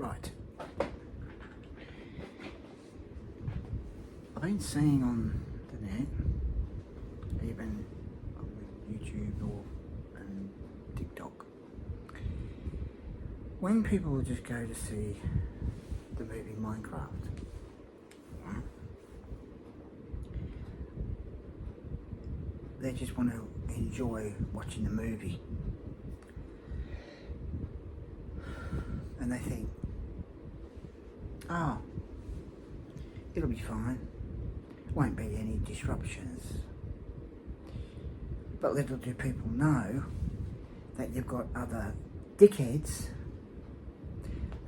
Right. I've been seeing on the net, even on YouTube and TikTok, when people just go to see the movie Minecraft, they just want to enjoy watching the movie. And they think, oh, it'll be fine. Won't be any disruptions. But little do people know that you've got other dickheads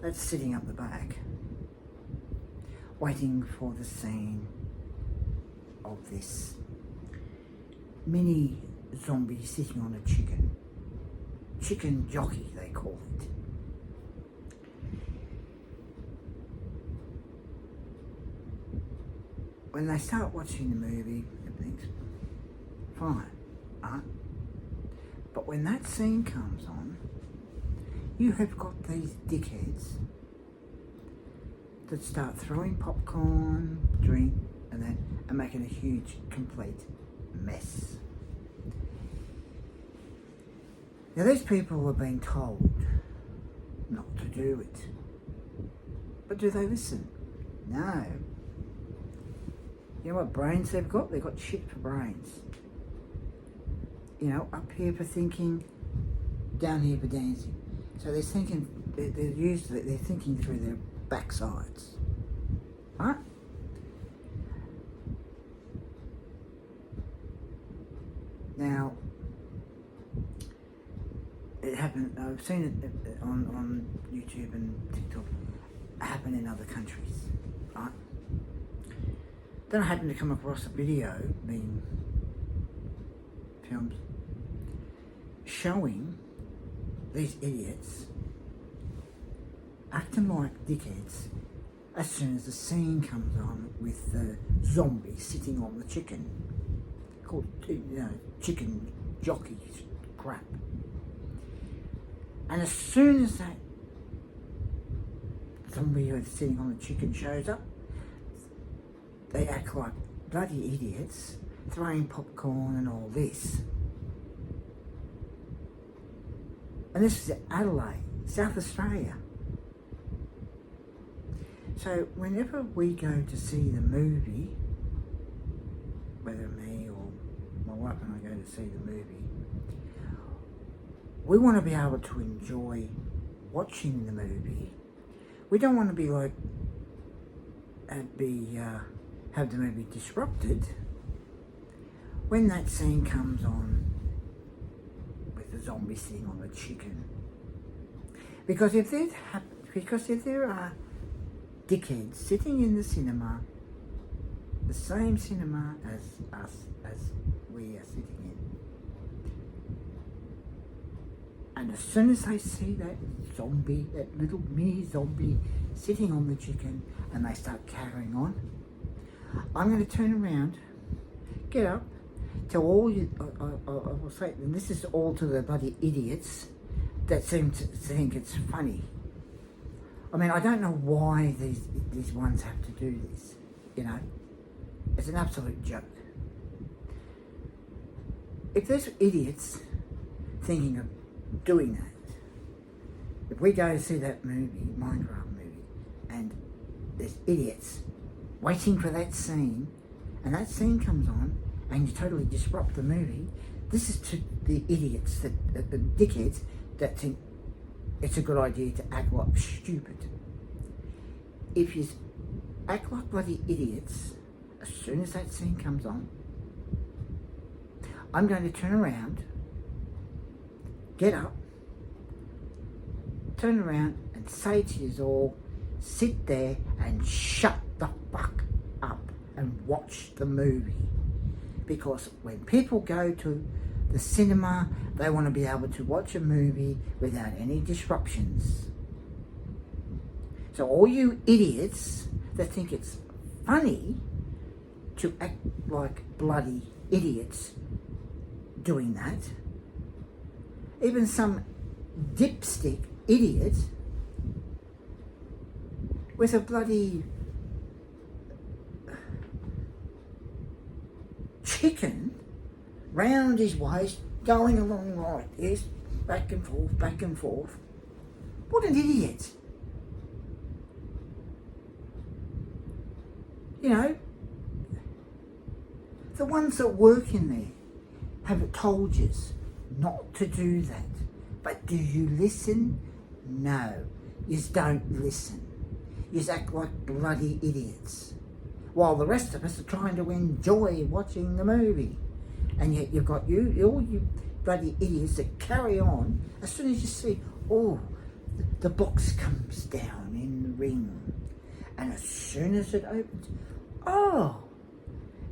that's sitting up the back waiting for the scene of this mini zombie sitting on a chicken jockey they call it. When they start watching the movie, everything's fine, right? But when that scene comes on, you have got these dickheads that start throwing popcorn, drink, and making a huge, complete mess. Now, these people are being told not to do it. But do they listen? No. You know what brains they've got? They've got shit for brains. You know, up here for thinking, down here for dancing. So they're thinking, they're thinking through their backsides. Right? Now, it happened, I've seen it on YouTube and TikTok, happen in other countries, right? Then I happened to come across a video being filmed showing these idiots acting like dickheads as soon as the scene comes on with the zombie sitting on the chicken, called, chicken jockey crap. And as soon as that zombie who's sitting on the chicken shows up, they act like bloody idiots, throwing popcorn and all this. And this is Adelaide, South Australia. So whenever we go to see the movie, whether me or my wife and I go to see the movie, we want to be able to enjoy watching the movie. We don't want to be like, have the movie disrupted when that scene comes on with the zombie sitting on the chicken. Because if there are dickheads sitting in the cinema, the same cinema as us, as we are sitting in, and as soon as they see that zombie, that little mini zombie sitting on the chicken, and they start carrying on, I'm going to turn around, get up, tell all you, I will say, and this is all to the bloody idiots that seem to think it's funny. I mean, I don't know why these ones have to do this, you know. It's an absolute joke. If there's idiots thinking of doing that, if we go to see that movie, Minecraft movie, and there's idiots waiting for that scene, and that scene comes on, and you totally disrupt the movie, this is to the idiots, the dickheads, that think it's a good idea to act like stupid. If you act like bloody idiots, as soon as that scene comes on, I'm going to turn around, get up, turn around and say to you all, sit there and shut the fuck up and watch the movie. Because when people go to the cinema, they want to be able to watch a movie without any disruptions. So all you idiots that think it's funny to act like bloody idiots doing that, even some dipstick idiot with a bloody chicken round his waist, going along like this, back and forth, back and forth. What an idiot. You know, the ones that work in there have told you not to do that. But do you listen? No. You don't listen. You act like bloody idiots. While the rest of us are trying to enjoy watching the movie. And yet you've got all you bloody idiots that carry on as soon as you see, oh, the box comes down in the ring. And as soon as it opens, oh,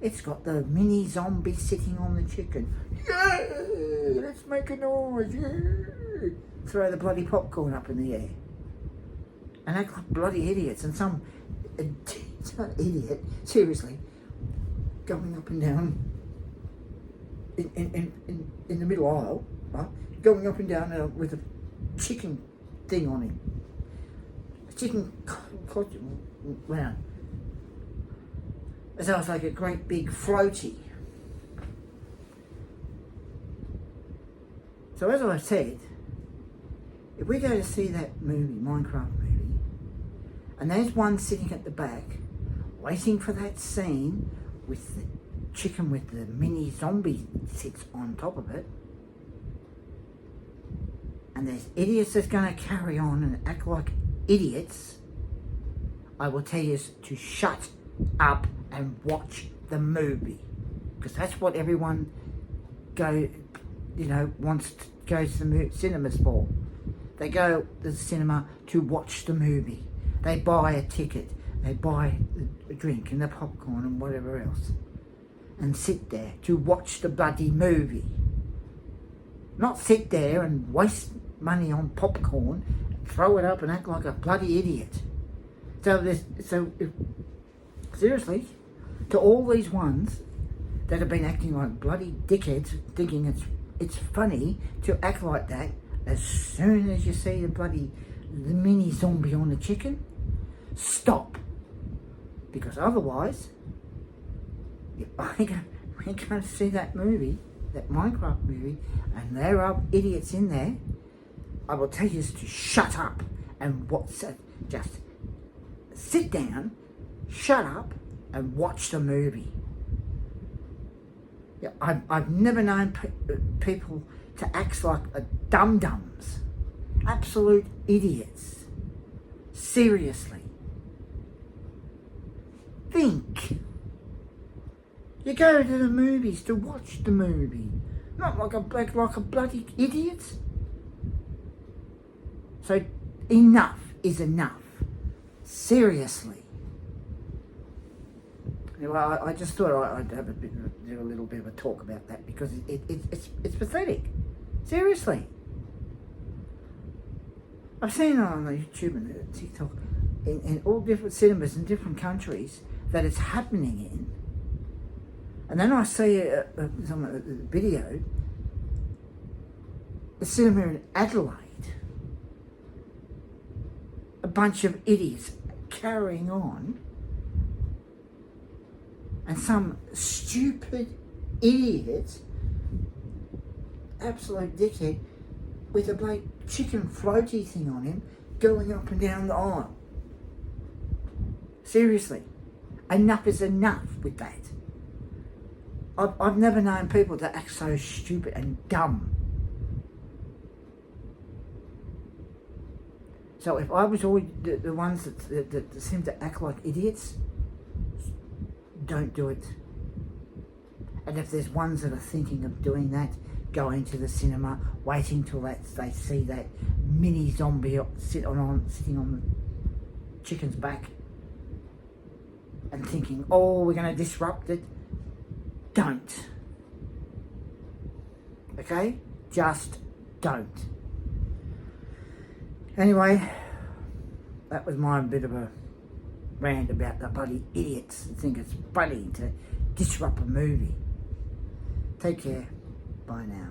it's got the mini zombie sitting on the chicken. Yay! Let's make a noise. Yay! Throw the bloody popcorn up in the air. And act like bloody idiots. And some idiot, seriously, going up and down in the middle aisle, right? Going up and down with a chicken thing on him. A chicken round. It sounds like a great big floaty. So as I said, if we go to see that movie, Minecraft movie, and there's one sitting at the back, waiting for that scene with the chicken with the mini zombie sits on top of it, and there's idiots that's going to carry on and act like idiots, I will tell you to shut up and watch the movie, because that's what everyone wants to go to the cinemas for. They go to the cinema to watch the movie. They buy a ticket, they buy a drink and the popcorn and whatever else, and sit there to watch the bloody movie. Not sit there and waste money on popcorn, throw it up and act like a bloody idiot. Seriously, to all these ones that have been acting like bloody dickheads, thinking it's funny to act like that, as soon as you see the mini zombie on the chicken, stop. Because otherwise, if we're going to see that movie, that Minecraft movie, and there are idiots in there, I will tell you to shut up and just sit down, shut up and watch the movie. Yeah, I've never known people to act like dum-dums, absolute idiots. Seriously. Think. You go to the movies to watch the movie, not like a bloody idiot. So enough is enough. Seriously. Anyway, I just thought I'd have do a little bit of a talk about that, because it's pathetic. Seriously. I've seen it on YouTube and TikTok in all different cinemas in different countries that it's happening in. And then I see some video, a cinema in Adelaide, a bunch of idiots carrying on, and some stupid idiot, absolute dickhead, with a bloody chicken floaty thing on him, going up and down the aisle. Seriously, enough is enough with that. I've never known people to act so stupid and dumb. So if I was always the ones that seem to act like idiots, don't do it. And if there's ones that are thinking of doing that, going to the cinema, waiting till they see that mini zombie sitting on the chicken's back, and thinking, oh, we're going to disrupt it. Don't. Okay? Just don't. Anyway, that was my bit of a rant about the bloody idiots that think it's funny to disrupt a movie. Take care. Bye now.